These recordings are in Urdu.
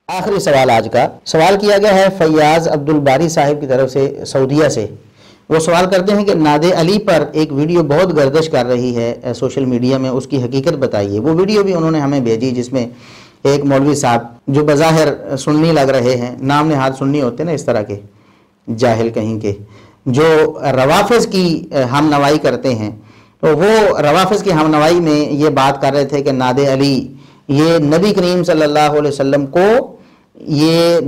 آخری سوال آج کا سوال کیا گیا ہے فیاض عبدالباری صاحب کی طرف سے سعودیہ سے۔ وہ سوال کرتے ہیں کہ ناد علی پر ایک ویڈیو بہت گردش کر رہی ہے سوشل میڈیا میں، اس کی حقیقت بتائیے۔ وہ ویڈیو بھی انہوں نے ہمیں بھیجی جس میں ایک مولوی صاحب جو بظاہر سنی لگ رہے ہیں، نام نہاد سنی ہوتے نا اس طرح کے جاہل کہیں کے، جو روافظ کی ہم نوائی کرتے ہیں، تو وہ روافظ کی ہم نوائی میں یہ بات کر رہے تھے کہ ناد علی یہ نبی کریم صلی اللہ علیہ وسلم کو یہ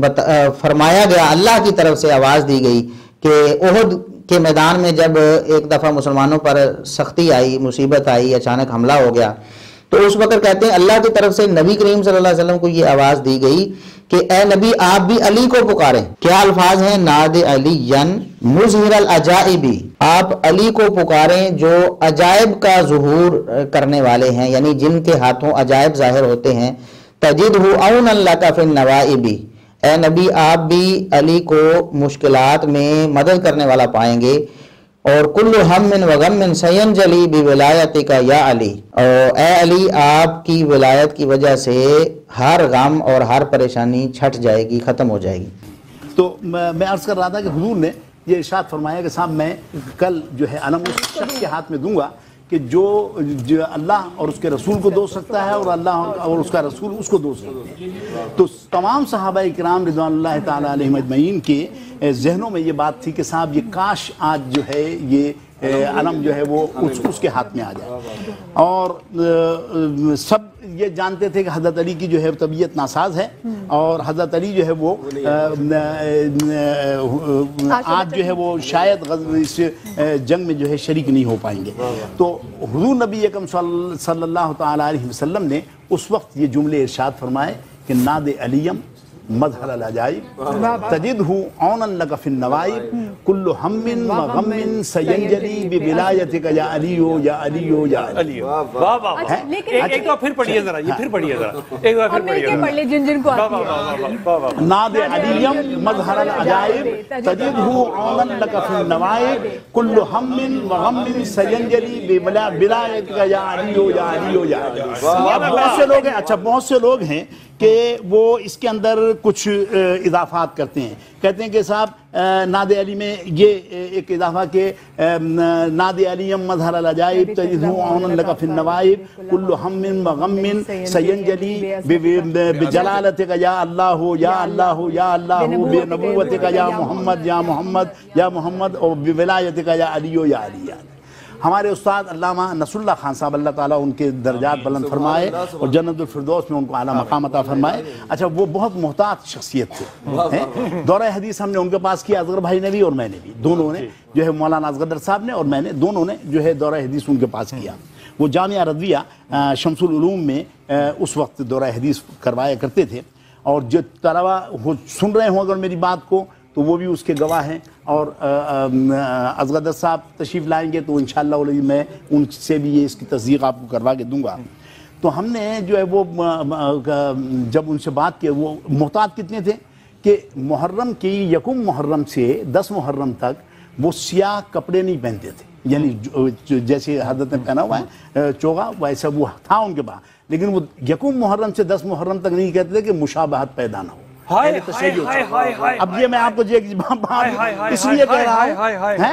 فرمایا گیا، اللہ کی طرف سے آواز دی گئی کہ احد کے میدان میں جب ایک دفعہ مسلمانوں پر سختی آئی، مصیبت آئی، اچانک حملہ ہو گیا، تو اس وقت کہتے ہیں اللہ کی طرف سے نبی کریم صلی اللہ علیہ وسلم کو یہ آواز دی گئی کہ اے نبی آپ بھی علی کو پکاریں۔ کیا الفاظ ہیں؟ ناد علی مظہر العجائبی، آپ علی کو پکاریں جو عجائب کا ظہور کرنے والے ہیں، یعنی جن کے ہاتھوں عجائب ظاہر ہوتے ہیں۔ تجدہ عونا لک فی النوائب، اے نبی آپ بھی علی کو مشکلات میں مدد کرنے والا پائیں گے۔ اور کل ہم و غم سینجلی بولایتک یا علی، اور اے علی آپ کی ولایت کی وجہ سے ہر غم اور ہر پریشانی چھٹ جائے گی، ختم ہو جائے گی۔ تو میں عرض کر رہا تھا کہ حضور نے یہ ارشاد فرمایا کہ صاحب میں کل جو ہے علم اس شخص کے ہاتھ میں دوں گا کہ جو اللہ اور اس کے رسول کو دوست رکھتا ہے اور اللہ اور اس کا رسول اس کو دوست رکھتے ہیں۔ تو تمام صحابہ کرام رضوان اللہ تعالی علیہم اجمعین کے ذہنوں میں یہ بات تھی کہ صاحب یہ کاش آج جو ہے یہ علم جو ہے وہ اس کے ہاتھ میں آ جائے، اور سب یہ جانتے تھے کہ حضرت علی کی جو ہے طبیعت ناساز ہے، اور حضرت علی جو ہے وہ آج جو ہے وہ شاید اس جنگ میں جو ہے شریک نہیں ہو پائیں گے۔ تو حضور نبی اکرم صلی اللہ تعالی علیہ وسلم نے اس وقت یہ جملے ارشاد فرمائے کہ ناد علیم مظہر العجائب تجدہ عونا لک فی النوائب کل ہم و غم سینجلی بولایتک یا علیو یا علیو یا علیو۔ ایک بار پھر پڑھیے ذرا، یہ پھر پڑھیے ذرا، ایک بار پھر پڑھیے جن جن کو آتی ہے۔ ناد علیم مظہر العجائب تجدہ عونا لک فی النوائب کل ہم و غم سینجلی بولایتک یا علیو یا علیو یا علیو۔ بہت سے لوگ ہیں، اچھا بہت سے لوگ ہیں کہ وہ اس کے اندر کچھ اضافات کرتے ہیں، کہتے ہیں کہ صاحب ناد علی میں یہ ایک اضافہ کہ ناد علیم مظہر العجائب تجدہ عونا لک فی النوائب کل ہم و غم سینجلی بجلالتک یا اللہ یا اللہ یا اللہ بنبوتک یا محمد یا محمد یا محمد اور بولایتک یا علیو یا علی۔ ہمارے استاد علامہ نصر اللہ خان صاحب اللہ تعالیٰ ان کے درجات بلند فرمائے اور جنت الفردوس میں ان کو اعلیٰ مقام عطا فرمائے۔ اچھا وہ بہت محتاط شخصیت تھے، دورہ حدیث ہم نے ان کے پاس کیا، اصغر بھائی نے بھی اور میں نے بھی، دونوں نے جو ہے مولانا اصغر صاحب نے اور میں نے، دونوں نے جو ہے دورہ حدیث ان کے پاس کیا۔ وہ جامعہ رضویہ شمس العلوم میں اس وقت دورہ حدیث کروایا کرتے تھے، اور جو طلبہ سن رہے ہوں اگر میری بات کو تو وہ بھی اس کے گواہ ہیں، اور اصغر صاحب تشریف لائیں گے تو انشاءاللہ میں ان سے بھی یہ اس کی تصدیق آپ کو کروا کے دوں گا۔ تو ہم نے جو ہے وہ جب ان سے بات کی، وہ محتاط کتنے تھے کہ محرم کی یکم محرم سے 10 محرم تک وہ سیاہ کپڑے نہیں پہنتے تھے، یعنی جیسے حضرت نے پہنا ہوا ہے چوغا ویسا وہ تھا ان کے پاس، لیکن وہ یکم محرم سے 10 محرم تک نہیں کہتے تھے کہ مشابہت پیدا نہ ہو۔ اب یہ میں آپ کو اس لیے کہہ رہا ہوں،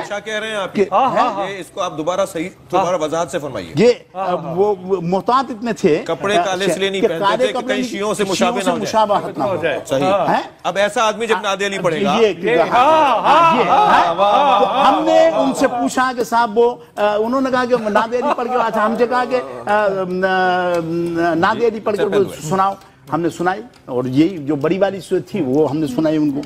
کیا کہہ رہے ہیں آپ یہ اس کو آپ دوبارہ صحیح دوبارہ وضاحت سے فرمائیے۔ یہ وہ محتاط اتنے تھے، کپڑے کالے اس لیے نہیں پہنتے تھے کہ کہیں شیعوں سے مشابہت نہ ہو جائے۔ صحیح۔ اب ایسا آدمی جب ناد علی پڑھے گا، ہم نے ان سے پوچھا کہ صاحب وہ انہوں نے کہا کہ ناد علی پڑھ کے، اچھا ہم سے کہا کہ ناد علی پڑھ کے سناؤ، ہم نے سنائی، اور یہی جو بڑی والی صورت تھی وہ ہم نے سنائی ان کو،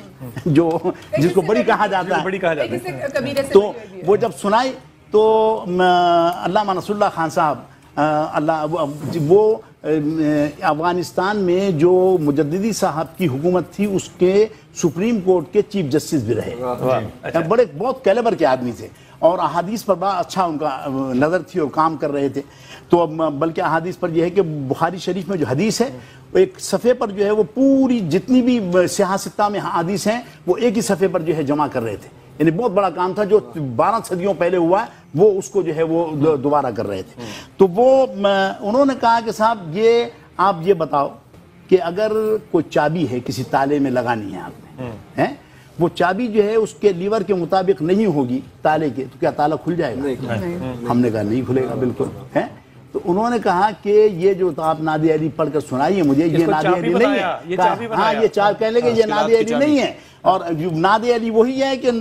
جو جس کو بڑی کہا جاتا ہے۔ تو وہ جب سنائی تو علامہ نصر اللہ خان صاحب وہ افغانستان میں جو مجددی صاحب کی حکومت تھی اس کے سپریم کورٹ کے چیف جسٹس بھی رہے، بڑے بہت کیلیبر کے آدمی تھے، اور احادیث پر بڑا اچھا ان کا نظر تھی اور کام کر رہے تھے۔ تو بلکہ احادیث پر یہ ہے کہ بخاری شریف میں جو حدیث ہے ایک صفحے پر جو ہے وہ پوری جتنی بھی سیاستہ میں حدیث ہیں وہ ایک ہی صفحے پر جو ہے جمع کر رہے تھے، یعنی بہت بڑا کام تھا جو 12 صدیوں پہلے ہوا ہے، وہ اس کو جو ہے وہ دوبارہ کر رہے تھے۔ تو وہ انہوں نے کہا کہ صاحب یہ آپ یہ بتاؤ کہ اگر کوئی چابی ہے کسی تالے میں لگانی ہے آپ نے، وہ چابی جو ہے اس کے لیور کے مطابق نہیں ہوگی تالے کے، تو کیا تالا کھل جائے گا؟ ہم نے کہا نہیں کھلے گا بالکل ہے۔ تو انہوں نے کہا کہ یہ جو آپ نادی علی پڑھ کر سنائیے مجھے، یہ نادی علی نہیں ہے۔ ہاں یہ چار کہہ لیں کہ یہ نادی علی نہیں ہے، اور نادی علی وہی ہے کہ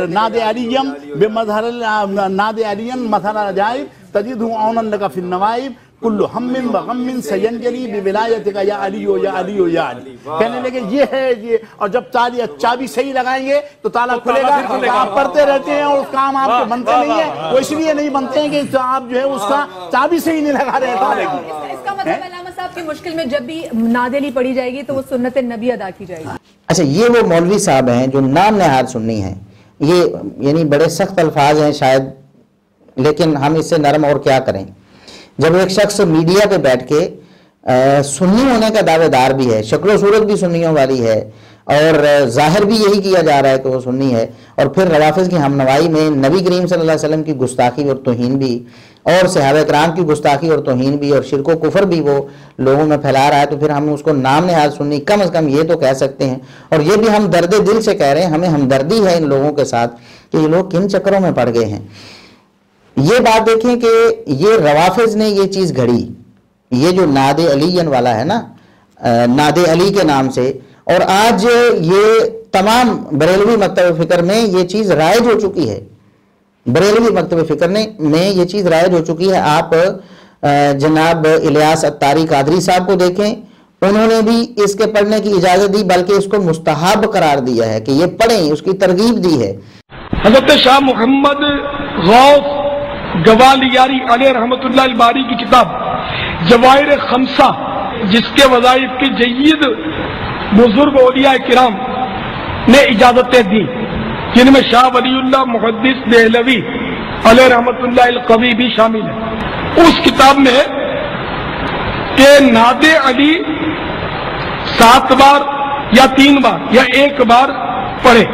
نادی علیم بمظہر نادی علیم مظہر العجائب تجدہ عونا لک فی النوائب کل ہم وغم سینجلی بولایتک یا علی یا علی یا علی۔ کہنے لگے یہ ہے یہ، اور جب چابی صحیح لگائیں گے تو تالا کھلے گا۔ آپ پڑھتے رہتے ہیں اور اس کام آپ کے بنتے نہیں ہیں، وہ اس لیے نہیں بنتے ہیں کہ آپ جو ہے اس کا چابی صحیح نہیں لگا رہے ہیں تالے کی۔ اس کا مطلب علامہ صاحب کی مشکل میں جب بھی نعت علی پڑھی جائے گی تو وہ سنت نبی ادا کی جائے گی۔ اچھا، یہ وہ مولوی صاحب ہیں جو نام نہاد سنی ہیں، یہ یعنی بڑے سخت الفاظ ہیں شاید، لیکن ہم اس سے نرم اور کیا کریں۔ جب ایک شخص میڈیا پہ بیٹھ کے سنی ہونے کا دعوے دار بھی ہے، شکل و صورت بھی سنیوں والی ہے، اور ظاہر بھی یہی کیا جا رہا ہے کہ وہ سنی ہے، اور پھر روافظ کی ہمنوائی میں نبی کریم صلی اللہ علیہ وسلم کی گستاخی اور توہین بھی، اور صحابہ کرام کی گستاخی اور توہین بھی، اور شرک و کفر بھی وہ لوگوں میں پھیلا رہا ہے، تو پھر ہم اس کو نام نہاد سنی کم از کم یہ تو کہہ سکتے ہیں۔ اور یہ بھی ہم درد دل سے کہہ رہے ہیں، ہمیں ہمدردی ہے ان لوگوں کے ساتھ کہ یہ لوگ کن چکروں میں پڑ گئے ہیں۔ یہ بات دیکھیں کہ یہ روافظ نے یہ چیز گھڑی، یہ جو ناد علی والا ہے نا، ناد علی کے نام سے، اور آج یہ تمام بریلوی مکتب فکر میں یہ چیز رائج ہو چکی ہے۔ بریلوی مکتب فکر میں یہ چیز رائج ہو چکی ہے۔ آپ جناب الیاس اتاری قادری صاحب کو دیکھیں، انہوں نے بھی اس کے پڑھنے کی اجازت دی، بلکہ اس کو مستحب قرار دیا ہے کہ یہ پڑھیں، اس کی ترغیب دی ہے۔ حضرت شاہ محمد غوث گوالیاری علیہ رحمت اللہ الباری کی کتاب جواہر خمسہ، جس کے وظائف کی جید بزرگ اولیاء کرام نے اجازتیں دی، جن میں شاہ ولی اللہ محدث دہلوی علیہ رحمت اللہ القوی بھی شامل ہے۔ اس کتاب میں کہ نعت علی 7 بار یا 3 بار یا 1 بار پڑھے،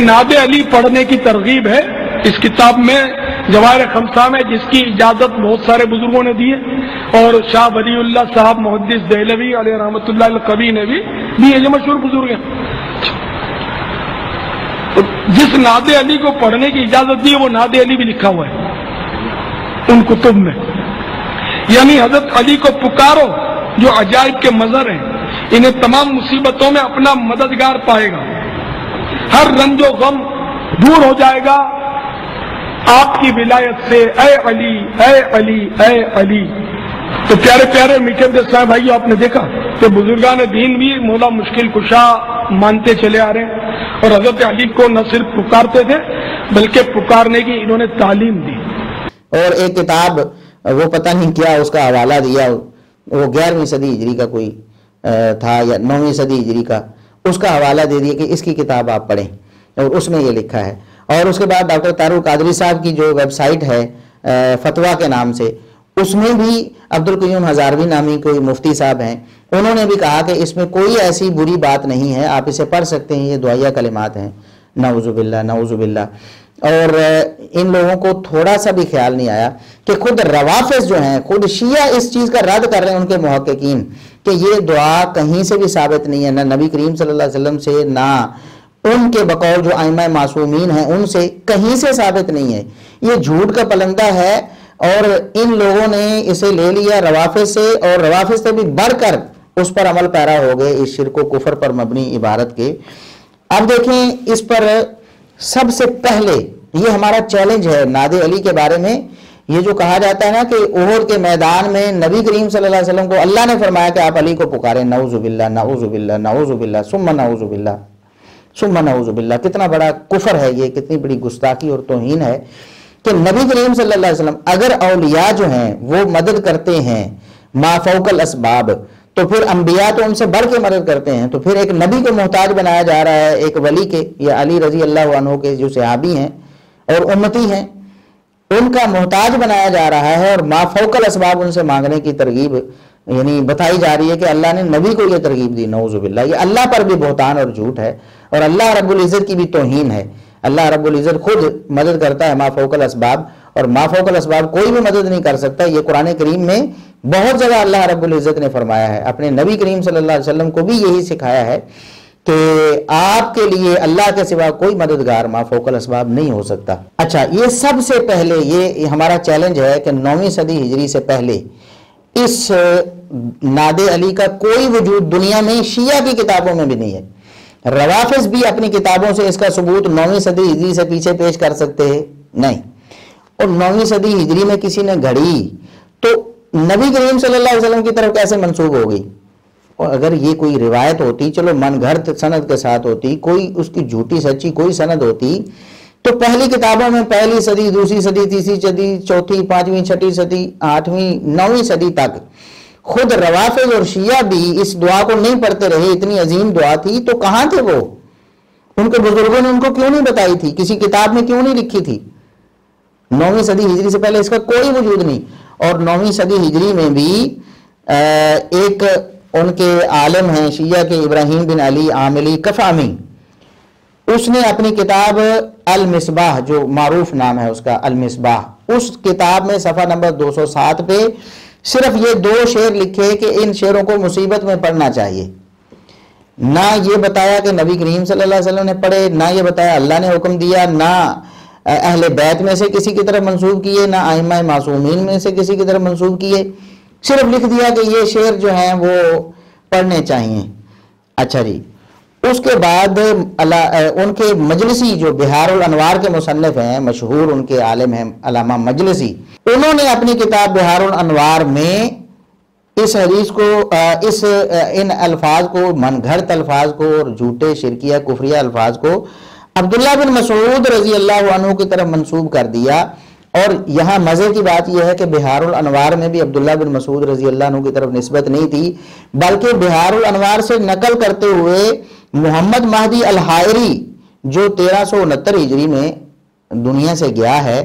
نعت علی پڑھنے کی ترغیب ہے اس کتاب میں جواہر خمسہ میں، جس کی اجازت بہت سارے بزرگوں نے دی ہے، اور شاہ ولی اللہ صاحب محدث دہلوی علیہ رحمت اللہ القوی نے بھی یہ مشہور بزرگ ہیں۔ جس نعت علی کو پڑھنے کی اجازت دی وہ نعت علی بھی لکھا ہوا ہے ان کتب میں، یعنی حضرت علی کو پکارو جو عجائب کے مظہر ہیں، انہیں تمام مصیبتوں میں اپنا مددگار پائے گا، ہر رنج و غم دور ہو جائے گا آپ کی ولایت سے، اے علی اے علی اے علی۔ تو پیارے پیارے میٹھے صاحب بھائی، آپ نے دیکھا کہ بزرگان دین بھی مولا مشکل کشا مانتے چلے آ رہے ہیں، اور حضرت علی کو نہ صرف پکارتے تھے بلکہ پکارنے کی انہوں نے تعلیم دی۔ اور ایک کتاب وہ پتہ نہیں کیا اس کا حوالہ دیا، وہ 11ویں صدی ہجری کا کوئی تھا یا 9ویں صدی ہجری کا، اس کا حوالہ دے دیا کہ اس کی کتاب آپ پڑھیں، اور اس میں یہ لکھا ہے۔ اور اس کے بعد ڈاکٹر طارق قادری صاحب کی جو ویب سائٹ ہے فتویٰ کے نام سے، اس میں بھی عبدالقیوم ہزاروی نامی کوئی مفتی صاحب ہیں، انہوں نے بھی کہا کہ اس میں کوئی ایسی بری بات نہیں ہے، آپ اسے پڑھ سکتے ہیں، یہ دعائیہ کلمات ہیں، نعوذ باللہ نعوذ باللہ۔ اور ان لوگوں کو تھوڑا سا بھی خیال نہیں آیا کہ خود روافظ جو ہیں، خود شیعہ اس چیز کا رد کر رہے ہیں ان کے محققین کہ یہ دعا کہیں سے بھی ثابت نہیں ہے، نہ نبی کریم صلی اللہ علیہ وسلم سے، نہ ان کے بقول جو ائمہ معصومین ہیں ان سے، کہیں سے ثابت نہیں ہے، یہ جھوٹ کا پلندہ ہے۔ اور ان لوگوں نے اسے لے لیا روافظ سے، اور روافظ سے بھی بڑھ کر اس پر عمل پیرا ہو گئے، اس شرک و کفر پر مبنی عبارت کے۔ اب دیکھیں اس پر سب سے پہلے یہ ہمارا چیلنج ہے نعت علی کے بارے میں، یہ جو کہا جاتا ہے نا کہ احد کے میدان میں نبی کریم صلی اللہ علیہ وسلم کو اللہ نے فرمایا کہ آپ علی کو پکاریں، نعوذ باللہ نعوذ باللہ نعوذ باللہ ثم نعوذ باللہ ثم نعوذ باللہ۔ کتنا بڑا کفر ہے یہ، کتنی بڑی گستاخی اور توہین ہے کہ نبی کریم صلی اللہ علیہ وسلم اگر اولیاء جو ہیں وہ مدد کرتے ہیں ما فوق الاسباب، تو پھر انبیاء تو ان سے بڑھ کے مدد کرتے ہیں، تو پھر ایک نبی کو محتاج بنایا جا رہا ہے ایک ولی کے، یا علی رضی اللہ عنہ کے جو صحابی ہیں اور امتی ہیں، ان کا محتاج بنایا جا رہا ہے، اور ما فوق الاسباب ان سے مانگنے کی ترغیب یعنی بتائی جا رہی ہے کہ اللہ نے نبی کو یہ ترغیب دی، نعوذ باللہ۔ یہ اللہ پر بھی بہتان اور جھوٹ ہے، اور اللہ رب العزت کی بھی توہین ہے۔ اللہ رب العزت خود مدد کرتا ہے ما فوق الاسباب، اور ما فوق الاسباب کوئی بھی مدد نہیں کر سکتا. یہ قرآن کریم میں بہت جگہ اللہ رب العزت نے فرمایا ہے. اپنے نبی کریم صلی اللہ علیہ وسلم کو بھی یہی سکھایا ہے کہ آپ کے لیے اللہ کے سوا کوئی مددگار ما فوق الاسباب نہیں ہو سکتا. اچھا، یہ سب سے پہلے یہ ہمارا چیلنج ہے کہ 9ویں صدی ہجری سے پہلے اس ناد علی کا کوئی وجود دنیا میں شیعہ کی کتابوں میں بھی نہیں ہے. روافظ بھی اپنی کتابوں سے اس کا ثبوت 9ویں صدی ہجری سے پیچھے پیش کر سکتے ہیں نہیں. اور 9ویں صدی ہجری میں کسی نے گھڑی تو نبی کریم صلی اللہ علیہ وسلم کی طرف کیسے منسوب ہو گئی؟ اور اگر یہ کوئی روایت ہوتی، چلو من گھڑت سند کے ساتھ ہوتی، کوئی اس کی جھوٹی سچی کوئی سند ہوتی، تو پہلی کتابوں میں پہلی صدی، دوسری صدی، تیسری صدی، چوتھی، پانچویں، چھٹی صدی، آٹھویں، 9ویں صدی تک خود روافظ اور شیعہ بھی اس دعا کو نہیں پڑھتے رہے. اتنی عظیم دعا تھی تو کہاں تھے وہ؟ ان کے بزرگوں نے ان کو کیوں نہیں بتائی تھی؟ کسی کتاب میں کیوں نہیں لکھی تھی؟ 9ویں صدی ہجری سے پہلے اس کا کوئی وجود نہیں. اور 9ویں صدی ہجری میں بھی ایک ان کے عالم ہیں شیعہ کے ابراہیم بن علی عاملی کفامی، اس نے اپنی کتاب المصباح، جو معروف نام ہے اس کا المصباح، اس کتاب میں صفحہ نمبر 207 پہ صرف یہ 2 شعر لکھے کہ ان شعروں کو مصیبت میں پڑھنا چاہیے. نہ یہ بتایا کہ نبی کریم صلی اللہ علیہ وسلم نے پڑھے، نہ یہ بتایا اللہ نے حکم دیا، نہ اہل بیت میں سے کسی کی طرف منسوب کیے، نہ ائمہ معصومین میں سے کسی کی طرف منسوب کیے. صرف لکھ دیا کہ یہ شعر جو ہیں وہ پڑھنے چاہیے. اچھا جی، اس کے بعد ان کے مجلسی جو بہار الانوار کے مصنف ہیں، مشہور ان کے عالم ہیں علامہ مجلسی، انہوں نے اپنی کتاب بہار الانوار میں اس حدیث کو ان الفاظ کو، من گھڑت الفاظ کو اور جھوٹے شرکیہ کفریہ الفاظ کو عبداللہ بن مسعود رضی اللہ عنہ کی طرف منسوب کر دیا. اور یہاں مزے کی بات یہ ہے کہ بہار الانوار میں بھی عبداللہ بن مسعود رضی اللہ عنہ کی طرف نسبت نہیں تھی، بلکہ بہار الانوار سے نقل کرتے ہوئے محمد مہدی الحائری جو 1369 ہجری میں دنیا سے گیا ہے،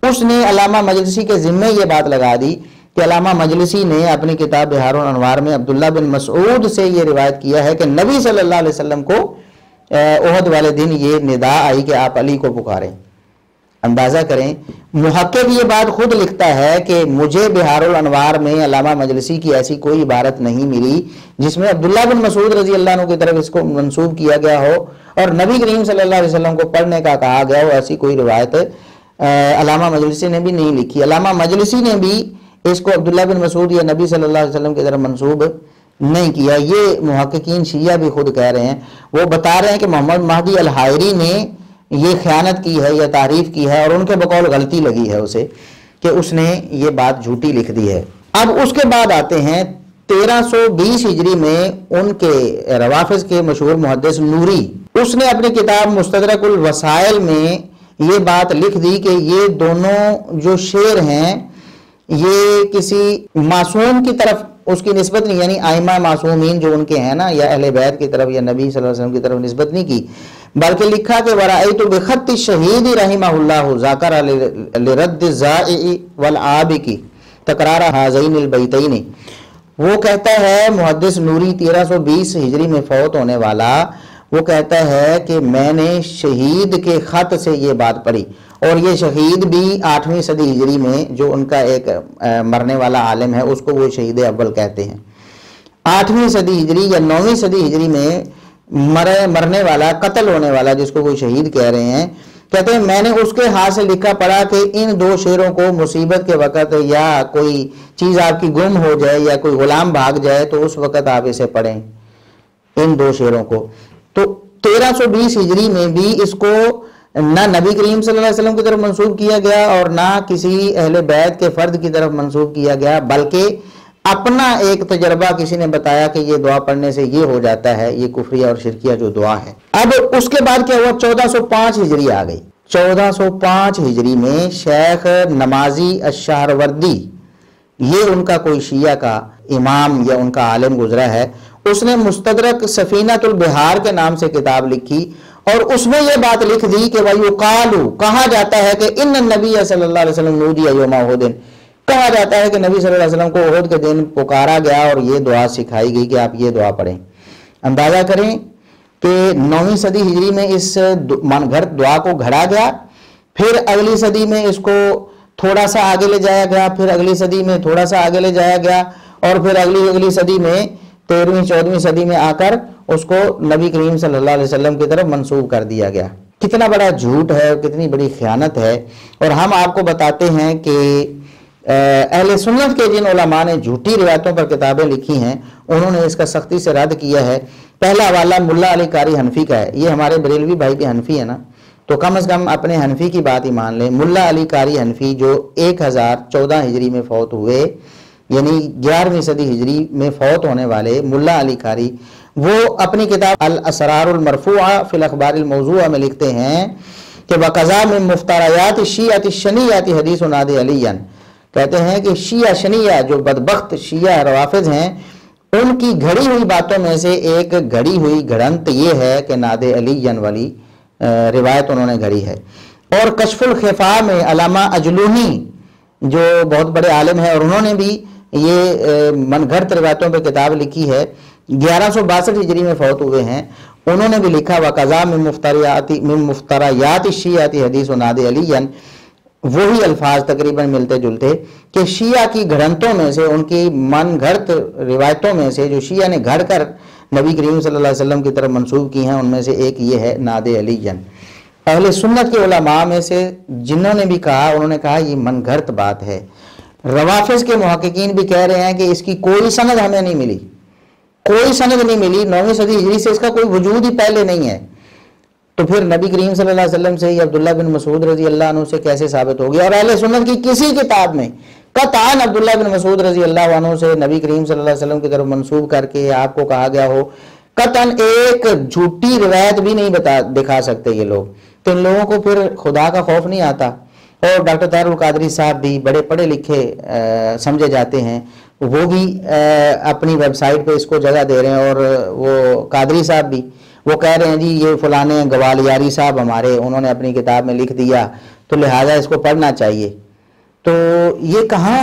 اس نے علامہ مجلسی کے ذمے یہ بات لگا دی کہ علامہ مجلسی نے اپنی کتاب بہار الانوار میں عبداللہ بن مسعود سے یہ روایت کیا ہے کہ نبی صلی اللہ علیہ وسلم کو احد والے دن یہ ندا آئی کہ آپ علی کو پکاریں. اندازہ کریں، محقق یہ بات خود لکھتا ہے کہ مجھے بہار الانوار میں علامہ مجلسی کی ایسی کوئی عبارت نہیں ملی جس میں عبداللہ بن مسعود رضی اللہ عنہ کی طرف اس کو منسوب کیا گیا ہو اور نبی کریم صلی اللہ علیہ وسلم کو پڑھنے کا کہا گیا ہو. ایسی کوئی روایت علامہ مجلسی نے بھی نہیں لکھی. علامہ مجلسی نے بھی اس کو عبداللہ بن مسعود یا نبی صلی اللہ علیہ وسلم کی طرف منسوب نہیں کیا. یہ محققین شیعہ بھی خود کہہ رہے ہیں. وہ بتا رہے ہیں کہ محمد مہدی الحائری نے یہ خیانت کی ہے یا تعریف کی ہے اور ان کے بقول غلطی لگی ہے اسے کہ اس نے یہ بات جھوٹی لکھ دی ہے. اب اس کے بعد آتے ہیں 1320 ہجری میں ان کے روافظ کے مشہور محدث نوری، اس نے اپنی کتاب مستدرک الوسائل میں یہ بات لکھ دی کہ یہ دونوں جو شعر ہیں یہ کسی معصوم کی طرف اس کی نسبت نہیں، یعنی ائمہ معصومین جو ان کے ہیں نا، یا اہل بیت کی طرف یا نبی صلی اللہ علیہ وسلم کی طرف نسبت نہیں کی، بلکہ لکھا کہ وَرَأَيْتُ بِخَطِّ الشَّهِيدِ رَحِمَهُ اللَّهُ ذَاكَرَ لِرَدِّ الزَّائِعِ وَالْعَابِقِ تَكْرَارَ هَذَيْنِ الْبَيْتَيْنِ. وہ کہتا ہے محدث نوری 1320 ہجری میں فوت ہونے والا، وہ کہتا ہے کہ میں نے شہید کے خط سے یہ بات پڑھی، اور یہ شہید بھی 8ویں صدی ہجری میں جو ان کا ایک مرنے والا عالم ہے اس کو وہ شہید اول کہتے ہیں. 8ویں صدی ہجری یا 9ویں صدی ہجری میں مرنے والا، قتل ہونے والا جس کو کوئی شہید کہہ رہے ہیں، کہتے ہیں میں نے اس کے ہاتھ سے لکھا پڑھا کہ ان 2 شعروں کو مصیبت کے وقت یا کوئی چیز آپ کی گم ہو جائے یا کوئی غلام بھاگ جائے تو اس وقت آپ اسے پڑھیں، ان 2 شعروں کو. تو 1320 ہجری میں بھی اس کو نہ نبی کریم صلی اللہ علیہ وسلم کی طرف منسوب کیا گیا اور نہ کسی اہل بیت کے فرد کی طرف منسوب کیا گیا، بلکہ اپنا ایک تجربہ کسی نے بتایا کہ یہ دعا پڑھنے سے یہ ہو جاتا ہے، یہ کفریہ اور شرکیہ جو دعا ہے. اب اس کے بعد کیا ہوا؟ 1405 ہجری آ گئی. 1405 ہجری میں شیخ نمازی الشہروردی، یہ ان کا کوئی شیعہ کا امام یا ان کا عالم گزرا ہے، اس نے مستدرک سفینۃ البحار کے نام سے کتاب لکھی اور اس میں یہ بات لکھ دی کہ وَيُقَالُ کہا جاتا ہے کہ ان النبی صلی اللہ علیہ وسلم نودی یوم احد، کہا جاتا ہے کہ نبی صلی اللہ علیہ وسلم کو احد کے دن پکارا گیا اور یہ دعا سکھائی گئی کہ آپ یہ دعا پڑھیں. اندازہ کریں کہ 9ویں صدی ہجری میں اس من گھڑت دعا کو گھڑا گیا، پھر اگلی صدی میں اس کو تھوڑا سا آگے لے جایا گیا، پھر اگلی صدی میں تھوڑا سا آگے لے جایا گیا، اور پھر اگلی صدی میں 13ویں 14ویں صدی میں آ کر اس کو نبی کریم صلی اللہ علیہ وسلم کی طرف منسوب کر دیا گیا۔ کتنا بڑا جھوٹ ہے، کتنی بڑی خیانت ہے۔ اور ہم آپ کو بتاتے ہیں کہ اہل سنت کے جن علماء نے جھوٹی روایتوں پر کتابیں لکھی ہیں انہوں نے اس کا سختی سے رد کیا ہے۔ پہلا حوالہ ملا علی قاری حنفی کا ہے، یہ ہمارے بریلوی بھائی بھی حنفی ہے نا، تو کم از کم اپنے حنفی کی بات ہی مان لیں۔ ملا علی قاری حنفی جو 1014 ہجری میں فوت ہوئے، یعنی 11ویں صدی ہجری میں فوت ہونے والے ملا علی قاری، وہ اپنی کتاب الاسرار المرفوعہ فی الاخبار الموضوعہ میں لکھتے ہیں کہ وَقَضَى مِن مُفْتَرَيَاتِ الشِّیعَةِ الشَّنِیَّةِ حدیث نادِ علیًا، کہتے ہیں کہ شیعہ شنیہ جو بدبخت شیعہ روافض ہیں ان کی گھڑی ہوئی باتوں میں سے ایک گھڑی ہوئی گھڑنت یہ ہے کہ ناد علیًا والی روایت انہوں نے گھڑی ہے۔ اور کشف الخفاء میں علامہ اجلونی جو بہت بڑے عالم ہیں اور انہوں نے بھی یہ من گھڑت روایتوں پہ کتاب لکھی ہے، 1162 ہجری میں فوت ہوئے ہیں، انہوں نے بھی لکھا وَقَضَى مِن مُفْتَرَيَاتِ الشِّیعَةِ حدیث ناد علیًا، وہی الفاظ تقریباً ملتے جلتے کہ شیعہ کی گھڑنتوں میں سے، ان کی من گھڑت روایتوں میں سے جو شیعہ نے گھڑ کر نبی کریم صلی اللہ علیہ وسلم کی طرف منسوب کی ہیں ان میں سے ایک یہ ہے ناد علیًا۔ اہل سنت کے علماء میں سے جنہوں نے بھی کہا انہوں نے کہا یہ من گھڑت بات ہے۔ روافظ کے محققین بھی کہہ رہے ہیں کہ اس کی کوئی سند ہمیں نہیں ملی، کوئی سند نہیں ملی، 9ویں صدی ہجری سے اس کا کوئی وجود ہی پہلے نہیں ہے، تو پھر نبی کریم صلی اللہ علیہ وسلم سے یا عبداللہ بن مسعود رضی اللہ عنہ سے کیسے ثابت ہو گیا؟ اور اہل سنت کی کسی کتاب میں قطعاً عبداللہ بن مسعود رضی اللہ عنہ سے نبی کریم صلی اللہ علیہ وسلم کی طرف منسوب کر کے آپ کو کہا گیا ہو، قطعاً ایک جھوٹی روایت بھی نہیں دکھا سکتے یہ لوگ، تو ان لوگوں کو پھر خدا کا خوف نہیں آتا۔ اور ڈاکٹر طاہر القادری صاحب بھی بڑے پڑھے لکھے سمجھے جاتے ہیں، وہ بھی اپنی ویب سائٹ پہ اس کو جگہ دے رہے ہیں، اور وہ قادری صاحب بھی وہ کہہ رہے ہیں جی یہ فلانے گوالیاری صاحب ہمارے انہوں نے اپنی کتاب میں لکھ دیا تو لہٰذا اس کو پڑھنا چاہیے۔ تو یہ کہاں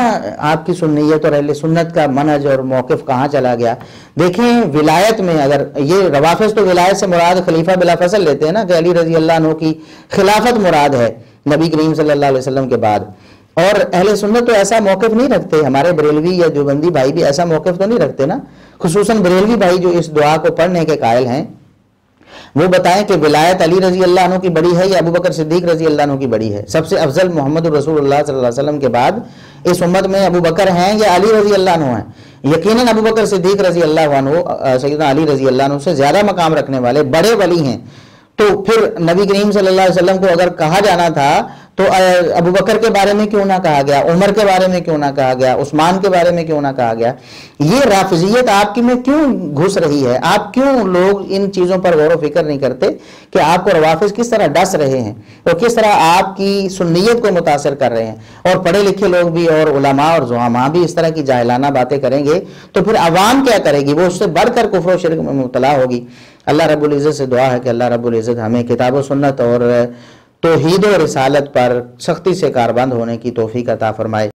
آپ کی سنیت اور اہل سنت کا منہج اور موقف کہاں چلا گیا؟ دیکھیں ولایت میں اگر یہ روافظ تو ولایت سے مراد خلیفہ بلا فصل لیتے ہیں نا کہ علی رضی اللہ عنہ کی خلافت مراد ہے نبی کریم صلی اللہ علیہ وسلم کے بعد، اور اہل سنت تو ایسا موقف نہیں رکھتے، ہمارے بریلوی یا دیوبندی بھائی بھی ایسا موقف تو نہیں رکھتے نا، خصوصاً بریلوی بھائی جو اس دعا کو پڑھنے کے قائل ہیں، وہ بتائیں کہ ولایت علی رضی اللہ عنہ کی بڑی ہے یا ابو بکر صدیق رضی اللہ عنہ کی بڑی ہے؟ سب سے افضل محمد رسول اللہ صلی اللہ علیہ وسلم کے بعد اس امت میں ابو بکر ہیں یا علی رضی اللہ عنہ ہیں؟ یقیناً ابو بکر صدیق رضی اللہ عنہ سیدنا علی رضی اللہ عنہ سے زیادہ مقام رکھنے والے بڑے ولی ہیں، تو پھر نبی کریم صلی اللہ علیہ وسلم کو اگر کہا جانا تھا تو ابو بکر کے بارے میں کیوں نہ کہا گیا، عمر کے بارے میں کیوں نہ کہا گیا، عثمان کے بارے میں کیوں نہ کہا گیا؟ یہ رافضیت آپ کی میں کیوں گھس رہی ہے؟ آپ کیوں لوگ ان چیزوں پر غور و فکر نہیں کرتے کہ آپ کو روافظ کس طرح ڈس رہے ہیں اور کس طرح آپ کی سنیت کو متاثر کر رہے ہیں؟ اور پڑھے لکھے لوگ بھی اور علماء اور زعماء بھی اس طرح کی جاہلانہ باتیں کریں گے تو پھر عوام کیا کرے گی؟ وہ اس سے بڑھ کر کفر و شرک میں مبتلا ہوگی۔ اللہ رب العزت سے دعا ہے کہ اللہ رب العزت ہمیں کتاب و سنت اور توحید و رسالت پر سختی سے کاربند ہونے کی توفیق عطا فرمائے۔